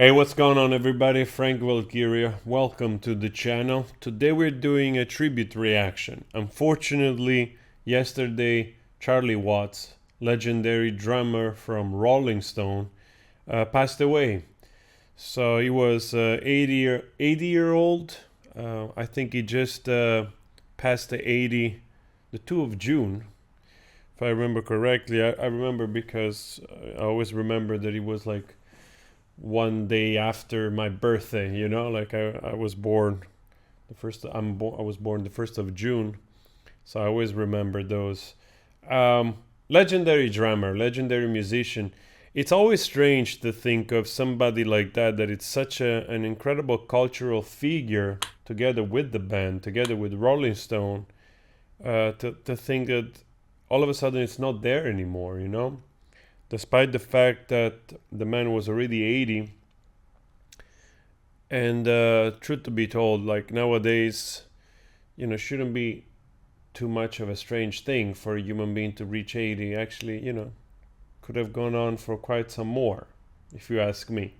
Hey, what's going on, everybody? Frank Valkyria. Welcome to the channel. Today we're doing a tribute reaction. Unfortunately, yesterday, Charlie Watts, legendary drummer from Rolling Stone, passed away. So he was 80 year old. I think he just passed the 80, the 2 of June, if I remember correctly. I remember because I always remember that he was like one day after my birthday, like I was born the first I was born the 1st of June, so I always remember those. Legendary drummer, legendary musician. It's always strange to think of somebody like that it's such an incredible cultural figure, together with the band, together with Rolling Stone, to think that all of a sudden it's not there anymore. Despite the fact that the man was already 80. And truth to be told, like nowadays, shouldn't be too much of a strange thing for a human being to reach 80. Actually, could have gone on for quite some more, if you ask me.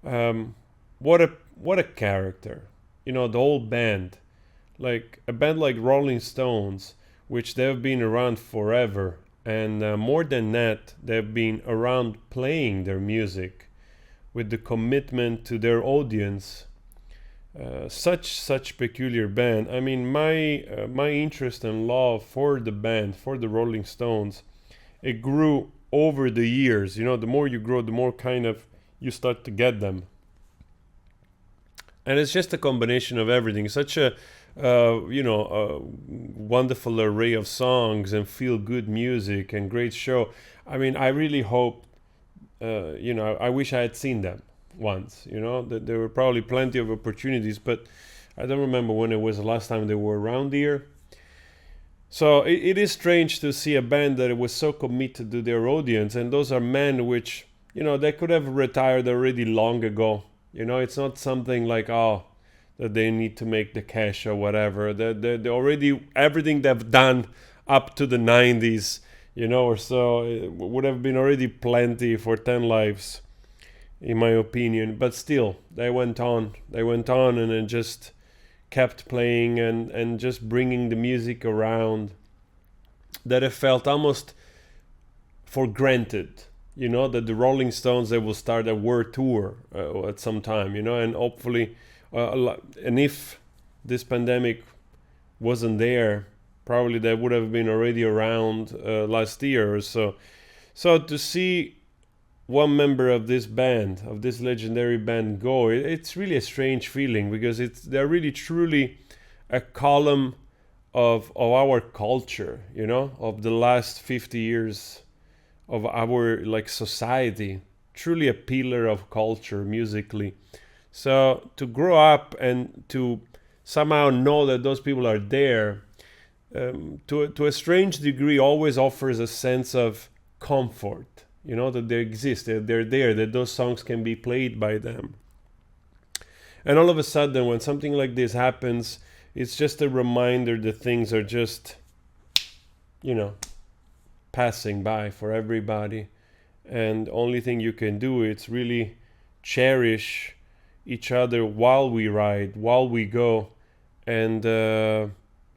Um, what a character. The whole band, like a band like Rolling Stones, which they've been around forever, and more than that, they've been around playing their music with the commitment to their audience. Such peculiar band. I mean, my interest and love for the band, for the Rolling Stones, it grew over the years. The more you grow, the more kind of you start to get them, and it's just a combination of everything. Such a wonderful array of songs and feel good music and great show. I mean, I really hope. I wish I had seen them once. That there were probably plenty of opportunities, but I don't remember when it was the last time they were around here. So it is strange to see a band that was so committed to their audience, and those are men which they could have retired already long ago. It's not something like that they need to make the cash or whatever. They already, everything they've done up to the 90s, or so, it would have been already plenty for 10 lives, in my opinion. But still, they went on, and then just kept playing, and just bringing the music around that it felt almost for granted. That the Rolling Stones, they will start a world tour at some time, and hopefully, and if this pandemic wasn't there, probably they would have been already around last year or so. So to see one member of this band, of this legendary band, go, it's really a strange feeling, because they're really truly a column of our culture, of the last 50 years of our like society, truly a pillar of culture musically. So to grow up and to somehow know that those people are there, to a strange degree, always offers a sense of comfort. That they exist, that they're there, that those songs can be played by them. And all of a sudden, when something like this happens, it's just a reminder that things are just, you know, passing by for everybody. And the only thing you can do is really cherish each other while we ride, while we go, and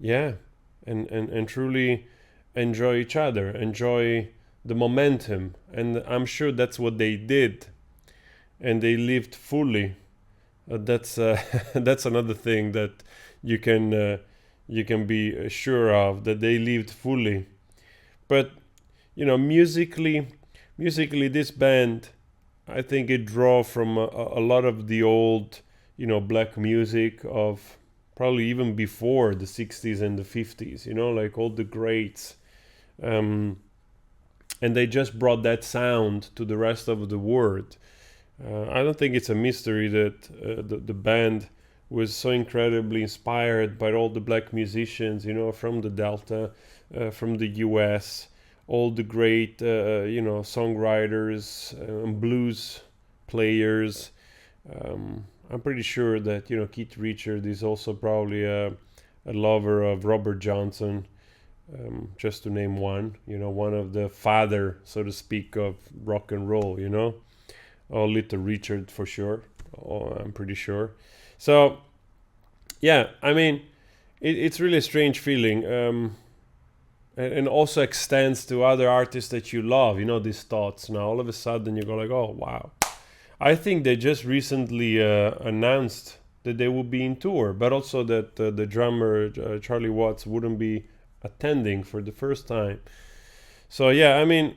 yeah, and truly enjoy each other, enjoy the momentum. And I'm sure that's what they did, and they lived fully. That's that's another thing that you can be sure of, that they lived fully. But musically, this band, I think it draw from a lot of the old, black music of probably even before the 60s and the 50s, like all the greats. Um, and they just brought that sound to the rest of the world. I don't think it's a mystery that the band was so incredibly inspired by all the black musicians, from the Delta, from the US, all the great, songwriters and blues players. I'm pretty sure that, Keith Richards is also probably a lover of Robert Johnson, just to name one, one of the father, so to speak, of rock and roll. or Little Richard for sure. Oh, I'm pretty sure. So yeah, I mean, it's really a strange feeling, and also extends to other artists that you love. You know, these thoughts. Now all of a sudden you go like, oh wow. I think they just recently announced that they will be in tour, but also that the drummer Charlie Watts wouldn't be attending for the first time. So yeah, I mean,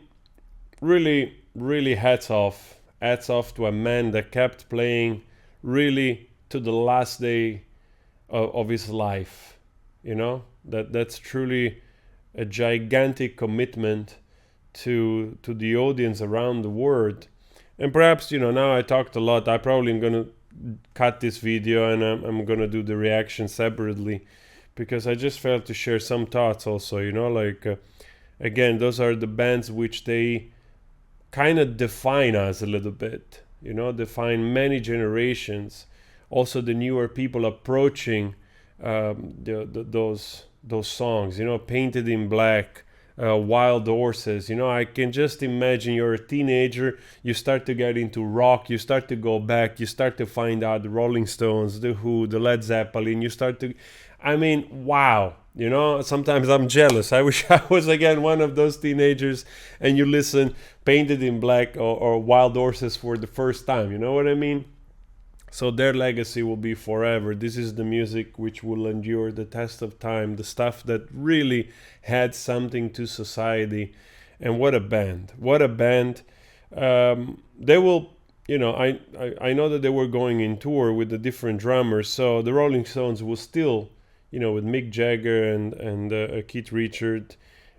really, really hats off to a man that kept playing really to the last day of his life. You know, that's truly a gigantic commitment to the audience around the world. And perhaps, you know, now I talked a lot. I probably am gonna cut this video, and I'm gonna do the reaction separately, because I just felt to share some thoughts also. You know, like again, those are the bands which they kind of define us a little bit. You know, define many generations. Also, the newer people approaching those songs. You know, Painted in Black, Wild Horses. You know, I can just imagine you're a teenager, you start to get into rock, you start to go back, you start to find out the Rolling Stones, the Who, the Led Zeppelin. You start to, I mean, wow. You know, sometimes I'm jealous. I wish I was again one of those teenagers and you listen Painted in Black or Wild Horses for the first time. You know what I mean? So their legacy will be forever. This is the music which will endure the test of time, the stuff that really had something to society. And what a band! What a band! They will, you know, I know that they were going in tour with the different drummers, so the Rolling Stones will still, you know, with Mick Jagger and Keith Richard,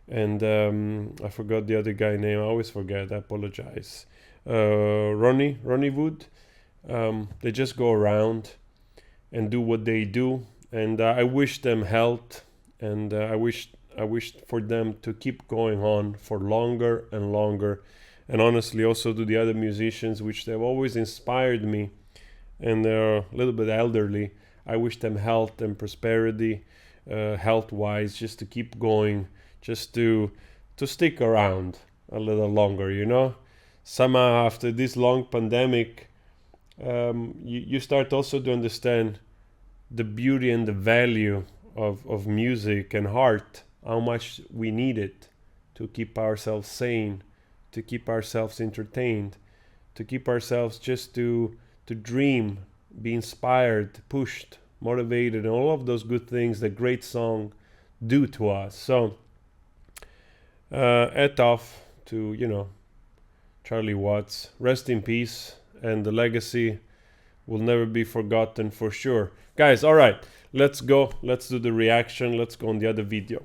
and I forgot the other guy name. I always forget. I apologize. Ronnie Wood. They just go around and do what they do, and I wish them health, and I wish for them to keep going on for longer and longer. And honestly, also to the other musicians, which they've always inspired me, and they're a little bit elderly, I wish them health and prosperity, health-wise, just to keep going, just to stick around a little longer. You know, somehow after this long pandemic, you start also to understand the beauty and the value of music and art, how much we need it to keep ourselves sane, to keep ourselves entertained, to keep ourselves just to dream, be inspired, pushed, motivated, and all of those good things that great song do to us. So hat off to, you know, Charlie Watts. Rest in peace, and the legacy will never be forgotten for sure. Guys, all right, let's go. Let's do the reaction. Let's go on the other video.